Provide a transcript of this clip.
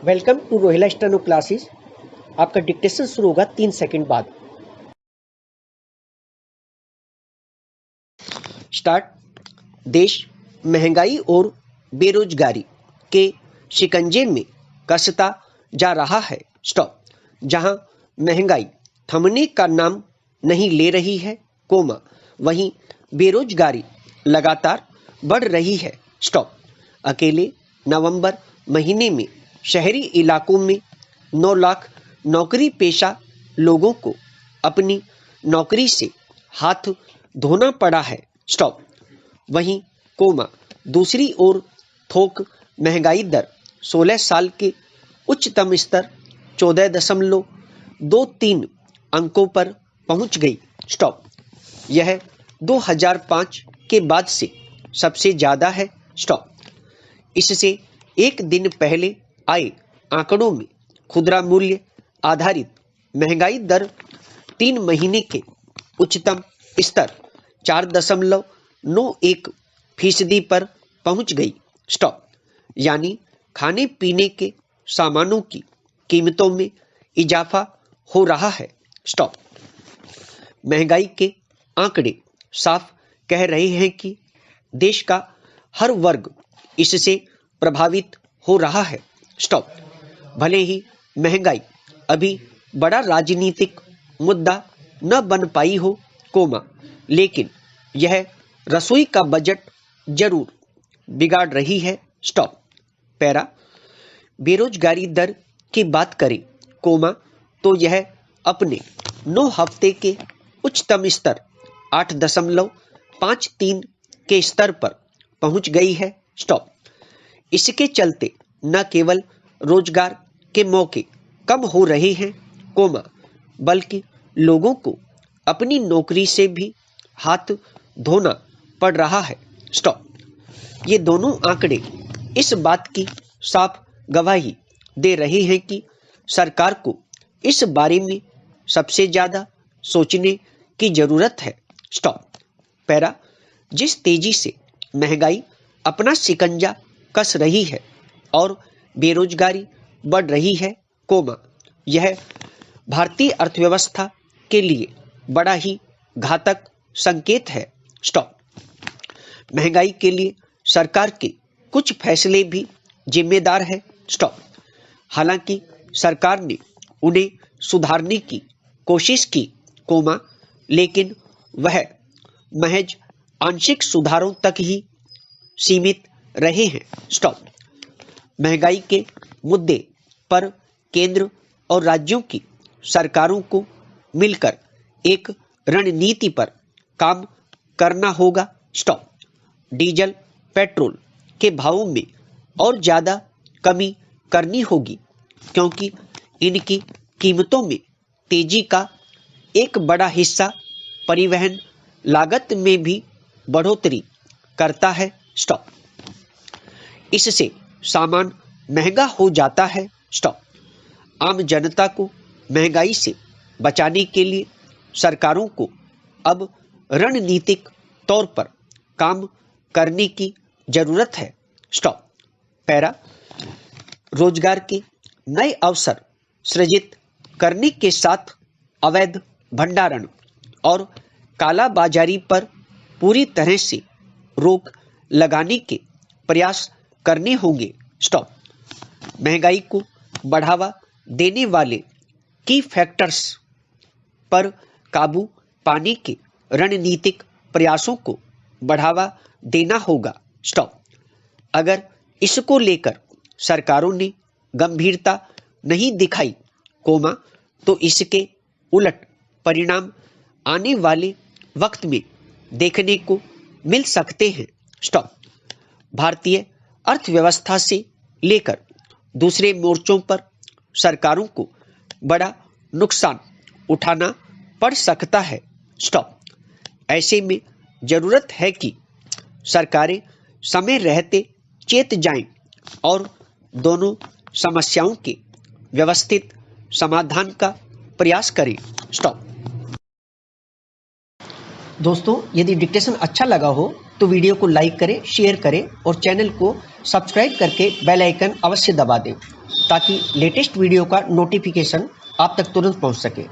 Welcome to Rohila steno classes. आपका dictation शुरू होगा 3 सेकंड बाद। स्टार्ट। देश महंगाई और बेरोजगारी के शिकंजे में कसता जा रहा है। स्टॉप। जहां महंगाई थमने का नाम नहीं ले रही है, कोमा वहीं बेरोजगारी लगातार बढ़ रही है। स्टॉप। अकेले नवंबर महीने में शहरी इलाकों में 9 लाख नौकरी पेशा लोगों को अपनी नौकरी से हाथ धोना पड़ा है। स्टॉप। वहीं कोमा दूसरी ओर थोक महंगाई दर 16 साल के उच्चतम स्तर 14.23 अंकों पर पहुंच गई। स्टॉप। यह 2005 के बाद से सबसे ज्यादा है। स्टॉप। इससे एक दिन पहले आए आंकड़ों में खुदरा मूल्य आधारित महंगाई दर 3 महीने के उच्चतम स्तर 4.91% पर पहुंच गई। स्टॉप। यानी खाने पीने के सामानों की कीमतों में इजाफा हो रहा है। स्टॉप। महंगाई के आंकड़े साफ कह रहे हैं कि देश का हर वर्ग इससे प्रभावित हो रहा है। स्टॉप। भले ही महंगाई अभी बड़ा राजनीतिक मुद्दा न बन पाई हो, कोमा लेकिन यह रसोई का बजट जरूर बिगाड़ रही है। स्टॉप। पैरा। बेरोजगारी दर की बात करें, कोमा तो यह अपने 9 हफ्ते के उच्चतम स्तर 8.53 के स्तर पर पहुंच गई है। स्टॉप। इसके चलते न केवल रोजगार के मौके कम हो रहे हैं, कोमा बल्कि लोगों को अपनी नौकरी से भी हाथ धोना पड़ रहा है। स्टॉप। ये दोनों आंकड़े इस बात की साफ गवाही दे रहे हैं कि सरकार को इस बारे में सबसे ज्यादा सोचने की जरूरत है। स्टॉप। पैरा। जिस तेजी से महंगाई अपना शिकंजा कस रही है और बेरोजगारी बढ़ रही है, कोमा यह भारतीय अर्थव्यवस्था के लिए बड़ा ही घातक संकेत है। स्टॉप। महंगाई के लिए सरकार के कुछ फैसले भी जिम्मेदार है। स्टॉप। हालांकि सरकार ने उन्हें सुधारने की कोशिश की, कोमा लेकिन वह महज आंशिक सुधारों तक ही सीमित रहे हैं। स्टॉप। महंगाई के मुद्दे पर केंद्र और राज्यों की सरकारों को मिलकर एक रणनीति पर काम करना होगा। स्टॉप। डीजल पेट्रोल के भावों में और ज्यादा कमी करनी होगी क्योंकि इनकी कीमतों में तेजी का एक बड़ा हिस्सा परिवहन लागत में भी बढ़ोतरी करता है। स्टॉप। इससे सामान महंगा हो जाता है। स्टॉप। आम जनता को महंगाई से बचाने के लिए सरकारों को अब रणनीतिक तौर पर काम करने की जरूरत है। स्टॉप। पैरा। रोजगार के नए अवसर सृजित करने के साथ अवैध भंडारण और कालाबाजारी पर पूरी तरह से रोक लगाने के प्रयास करने होंगे। स्टॉप। महंगाई को बढ़ावा देने वाले की फैक्टर्स पर काबू पाने के रणनीतिक प्रयासों को बढ़ावा देना होगा। स्टॉप। अगर इसको लेकर सरकारों ने गंभीरता नहीं दिखाई, कोमा तो इसके उलट परिणाम आने वाले वक्त में देखने को मिल सकते हैं। स्टॉप। भारतीय अर्थव्यवस्था से लेकर दूसरे मोर्चों पर सरकारों को बड़ा नुकसान उठाना पड़ सकता है। स्टॉप। ऐसे में जरूरत है कि सरकारें समय रहते चेत जाएं और दोनों समस्याओं के व्यवस्थित समाधान का प्रयास करें। स्टॉप। दोस्तों, यदि डिक्टेशन अच्छा लगा हो तो वीडियो को लाइक करें, शेयर करें और चैनल को सब्सक्राइब करके बेल आइकन अवश्य दबा दें। ताकि लेटेस्ट वीडियो का नोटिफिकेशन आप तक तुरंत पहुंच सके।